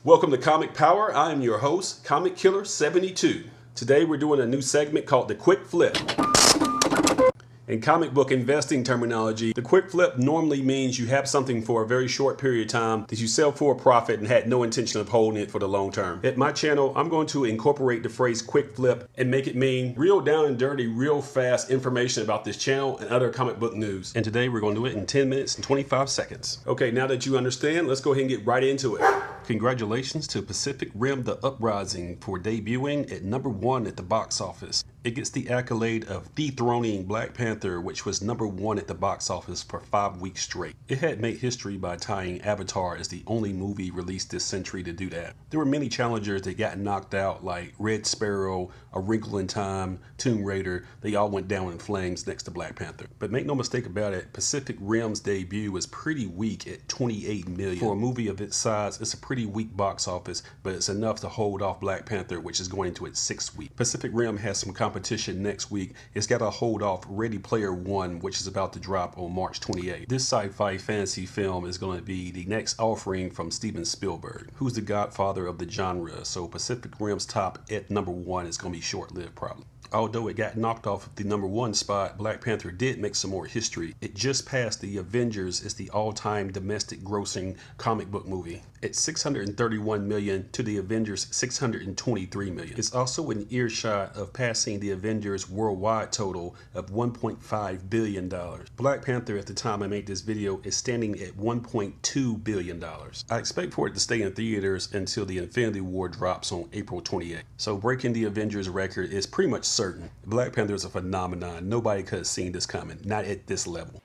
Welcome to Comic Power. I am your host, Comic Killer 72. Today we're doing a new segment called the Quick Flip. In comic book investing terminology, the quick flip normally means you have something for a very short period of time that you sell for a profit and had no intention of holding it for the long term. At my channel, I'm going to incorporate the phrase quick flip and make it mean real down and dirty, real fast information about this channel and other comic book news. And today we're going to do it in 10 minutes and 25 seconds. Okay, now that you understand, let's go ahead and get right into it. Congratulations to Pacific Rim the Uprising for debuting at #1 at the box office. It gets the accolade of dethroning Black Panther, which was #1 at the box office for 5 weeks straight. It had made history by tying Avatar as the only movie released this century to do that. There were many challengers that got knocked out, like Red Sparrow, A Wrinkle in Time, Tomb Raider. They all went down in flames next to Black Panther. But make no mistake about it, Pacific Rim's debut was pretty weak at $28 million. For a movie of its size, it's a pretty weak box office, but it's enough to hold off Black Panther, which is going into its 6th week. Pacific Rim has some competition next week. It's got to hold off Ready Player One, which is about to drop on March 28th. This sci-fi fantasy film is going to be the next offering from Steven Spielberg, who's the godfather of the genre, so Pacific Rim's top at #1 is going to be short-lived probably. Although it got knocked off of the #1 spot, Black Panther did make some more history. It just passed the Avengers as the all-time domestic grossing comic book movie at $631 million to the Avengers' $623 million. It's also in earshot of passing the Avengers' worldwide total of $1.5 billion. Black Panther, at the time I made this video, is standing at $1.2 billion. I expect for it to stay in theaters until the Infinity War drops on April 28th. So breaking the Avengers record is pretty much certain. Black Panther is a phenomenon. Nobody could have seen this coming, not at this level.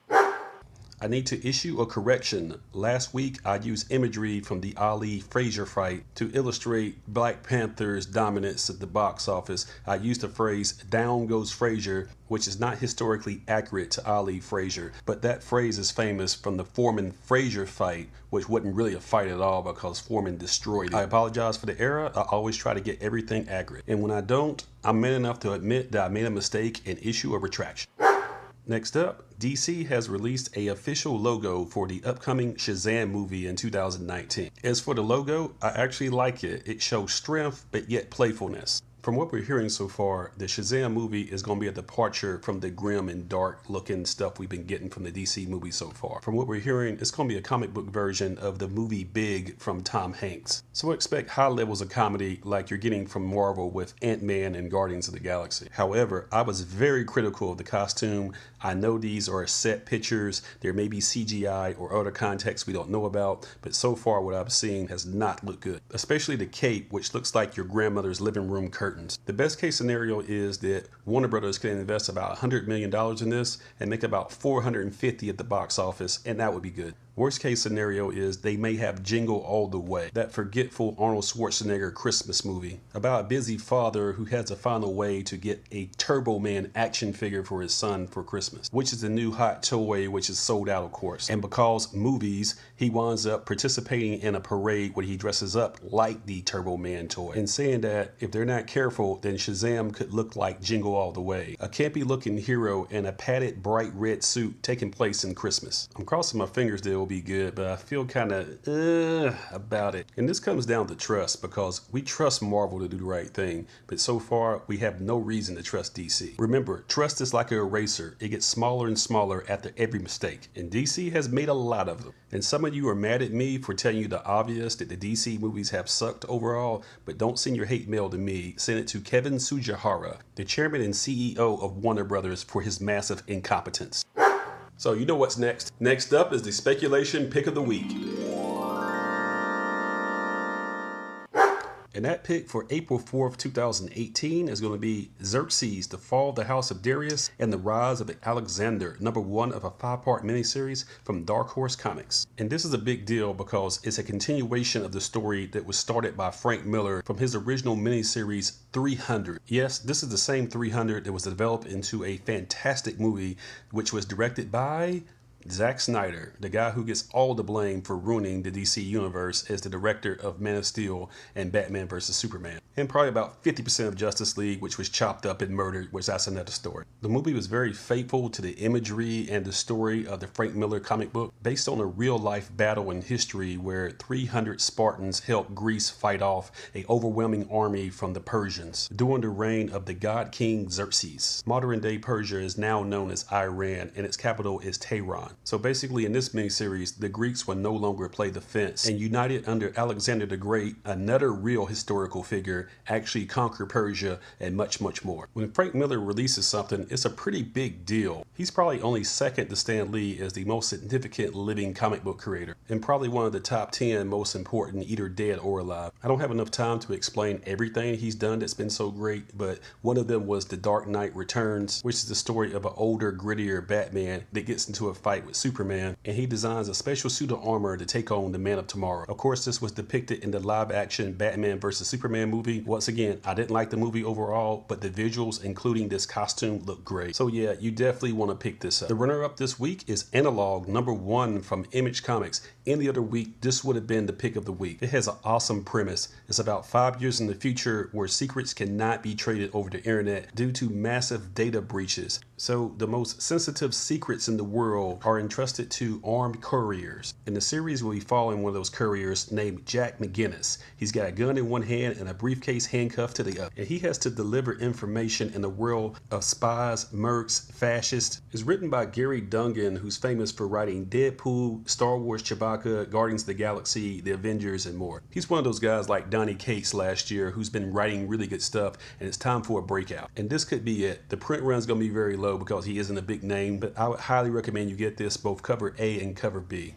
I need to issue a correction. Last week, I used imagery from the Ali-Frazier fight to illustrate Black Panther's dominance at the box office. I used the phrase, "down goes Frazier," which is not historically accurate to Ali-Frazier, but that phrase is famous from the Foreman-Frazier fight, which wasn't really a fight at all because Foreman destroyed it. I apologize for the error. I always try to get everything accurate. And when I don't, I'm man enough to admit that I made a mistake and issue a retraction. Next up, DC has released an official logo for the upcoming Shazam movie in 2019. As for the logo, I actually like it. It shows strength, but yet playfulness. From what we're hearing so far, the Shazam movie is going to be a departure from the grim and dark looking stuff we've been getting from the DC movie so far. From what we're hearing, it's going to be a comic book version of the movie Big from Tom Hanks. So expect high levels of comedy like you're getting from Marvel with Ant-Man and Guardians of the Galaxy. However, I was very critical of the costume. I know these are set pictures. There may be CGI or other context we don't know about, but so far what I've seen has not looked good. Especially the cape, which looks like your grandmother's living room curtain. The best case scenario is that Warner Brothers can invest about $100 million in this and make about $450 at the box office, and that would be good. Worst case scenario is they may have Jingle All the Way, that forgetful Arnold Schwarzenegger Christmas movie about a busy father who has to find a way to get a Turbo Man action figure for his son for Christmas, which is the new hot toy, which is sold out, of course. And because movies, he winds up participating in a parade where he dresses up like the Turbo Man toy. And saying that, if they're not careful, then Shazam could look like Jingle All the Way, a campy looking hero in a padded bright red suit taking place in Christmas. I'm crossing my fingers that it will be good, but I feel kind of about it. And this comes down to trust, because we trust Marvel to do the right thing, but so far we have no reason to trust DC. Remember, trust is like an eraser. It gets smaller and smaller after every mistake, and DC has made a lot of them. And some of you are mad at me for telling you the obvious, that the DC movies have sucked overall, but don't send your hate mail to me. Send it to Kevin Tsujihara, the chairman and CEO of Warner Brothers, for his massive incompetence. So you know what's next. Next up is the speculation pick of the week. And that pick for April 4th, 2018 is going to be Xerxes, The Fall of the House of Darius and the Rise of Alexander, #1 of a 5-part miniseries from Dark Horse Comics. And this is a big deal because it's a continuation of the story that was started by Frank Miller from his original miniseries 300. Yes, this is the same 300 that was developed into a fantastic movie, which was directed by Zack Snyder, the guy who gets all the blame for ruining the DC universe, is the director of Man of Steel and Batman vs. Superman, and probably about 50% of Justice League, which was chopped up and murdered, which that's another story. The movie was very faithful to the imagery and the story of the Frank Miller comic book, based on a real-life battle in history where 300 Spartans helped Greece fight off an overwhelming army from the Persians during the reign of the god king Xerxes. Modern-day Persia is now known as Iran, and its capital is Tehran. So basically, in this miniseries, the Greeks will no longer play the fence, and united under Alexander the Great, another real historical figure, actually conquer Persia and much, much more. When Frank Miller releases something, it's a pretty big deal. He's probably only second to Stan Lee as the most significant living comic book creator, and probably one of the top 10 most important, either dead or alive. I don't have enough time to explain everything he's done that's been so great, but one of them was The Dark Knight Returns, which is the story of an older, grittier Batman that gets into a fight with Superman, and he designs a special suit of armor to take on the Man of Tomorrow. Of course, this was depicted in the live-action Batman vs. Superman movie. Once again, I didn't like the movie overall, but the visuals, including this costume, look great. So yeah, you definitely want to pick this up. The runner-up this week is Analog #1 from Image Comics. Any other week, this would have been the pick of the week. It has an awesome premise. It's about 5 years in the future where secrets cannot be traded over the internet due to massive data breaches. So the most sensitive secrets in the world are entrusted to armed couriers. In the series, we'll be following one of those couriers named Jack McGinnis. He's got a gun in one hand and a briefcase handcuffed to the other, and he has to deliver information in the world of spies, mercs, fascists. It's written by Gary Dungan, who's famous for writing Deadpool, Star Wars Chewbacca, Guardians of the Galaxy, The Avengers, and more. He's one of those guys like Donny Cates last year who's been writing really good stuff, and it's time for a breakout. And this could be it. The print run's gonna be very low because he isn't a big name, but I would highly recommend you get this, both cover A and cover B.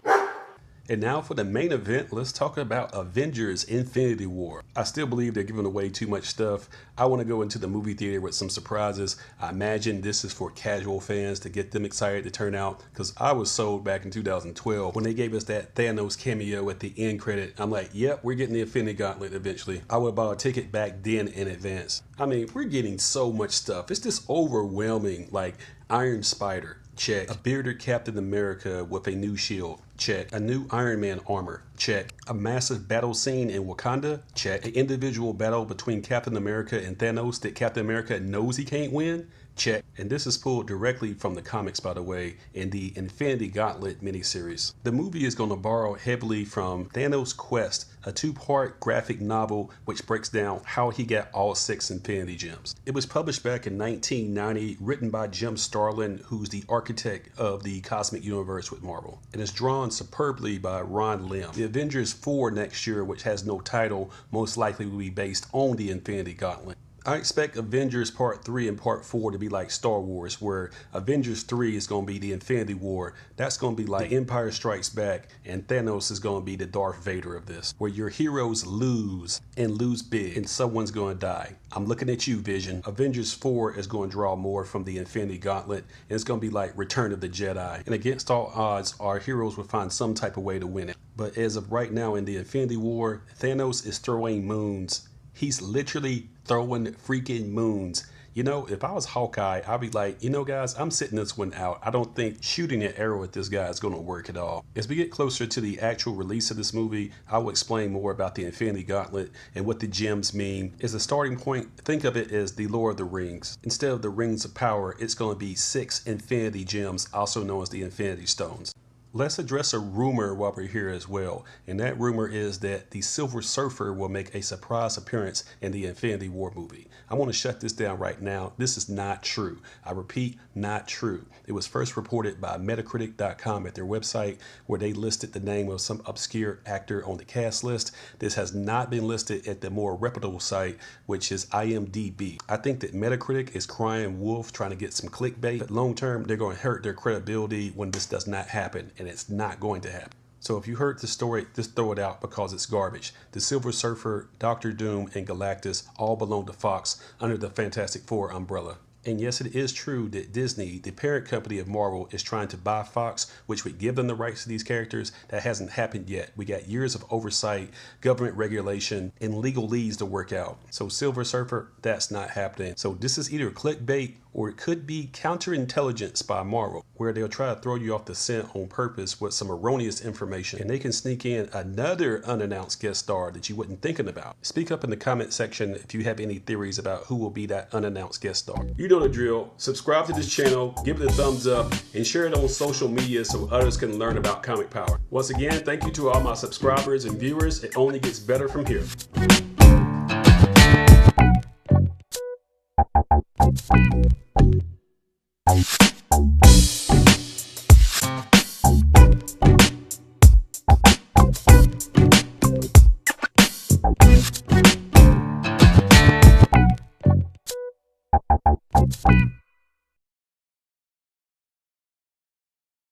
And now for the main event, let's talk about Avengers Infinity War. I still believe they're giving away too much stuff. I want to go into the movie theater with some surprises. I imagine this is for casual fans to get them excited to turn out, because I was sold back in 2012 when they gave us that Thanos cameo at the end credit. I'm like, yep, we're getting the Infinity Gauntlet eventually. I would have bought a ticket back then in advance. I mean, we're getting so much stuff. It's just overwhelming. Like Iron Spider, check. A bearded Captain America with a new shield, check. A new Iron Man armor, check. A massive battle scene in Wakanda, check. An individual battle between Captain America and Thanos that Captain America knows he can't win, check. And this is pulled directly from the comics, by the way, in the Infinity Gauntlet miniseries. The movie is going to borrow heavily from Thanos' Quest, a 2-part graphic novel which breaks down how he got all 6 Infinity Gems. It was published back in 1990, written by Jim Starlin, who's the architect of the cosmic universe with Marvel, and is drawn superbly by Ron Lim. The Avengers 4 next year, which has no title, most likely will be based on the Infinity Gauntlet. I expect Avengers Part 3 and Part 4 to be like Star Wars, where Avengers 3 is going to be the Infinity War. That's going to be like Empire Strikes Back, and Thanos is going to be the Darth Vader of this, where your heroes lose and lose big, and someone's going to die. I'm looking at you, Vision. Avengers 4 is going to draw more from the Infinity Gauntlet, and it's going to be like Return of the Jedi. And against all odds, our heroes will find some type of way to win it. But as of right now in the Infinity War, Thanos is throwing moons. He's literally throwing freaking moons. You know, if I was Hawkeye, I'd be like, you know, guys, I'm sitting this one out. I don't think shooting an arrow at this guy is going to work at all. As we get closer to the actual release of this movie, I will explain more about the Infinity Gauntlet and what the gems mean. As a starting point, think of it as the Lord of the Rings. Instead of the Rings of Power, it's going to be 6 Infinity Gems, also known as the Infinity Stones. Let's address a rumor while we're here as well, and that rumor is that the Silver Surfer will make a surprise appearance in the Infinity War movie. I want to shut this down right now. This is not true. I repeat, not true. It was first reported by Metacritic.com at their website, where they listed the name of some obscure actor on the cast list. This has not been listed at the more reputable site, which is IMDb. I think that Metacritic is crying wolf, trying to get some clickbait, but long term, they're going to hurt their credibility when this does not happen. And it's not going to happen. So if you heard the story, just throw it out because it's garbage. The Silver Surfer, Doctor Doom, and Galactus all belong to Fox under the Fantastic Four umbrella. And yes, it is true that Disney, the parent company of Marvel, is trying to buy Fox, which would give them the rights to these characters. That hasn't happened yet. We got years of oversight, government regulation, and legal leads to work out. So Silver Surfer, that's not happening. So this is either clickbait or it could be counterintelligence by Marvel, where they'll try to throw you off the scent on purpose with some erroneous information, and they can sneak in another unannounced guest star that you wasn't thinking about. Speak up in the comment section if you have any theories about who will be that unannounced guest star. You know the drill. Subscribe to this channel, give it a thumbs up, and share it on social media so others can learn about comic power. Once again, thank you to all my subscribers and viewers. It only gets better from here.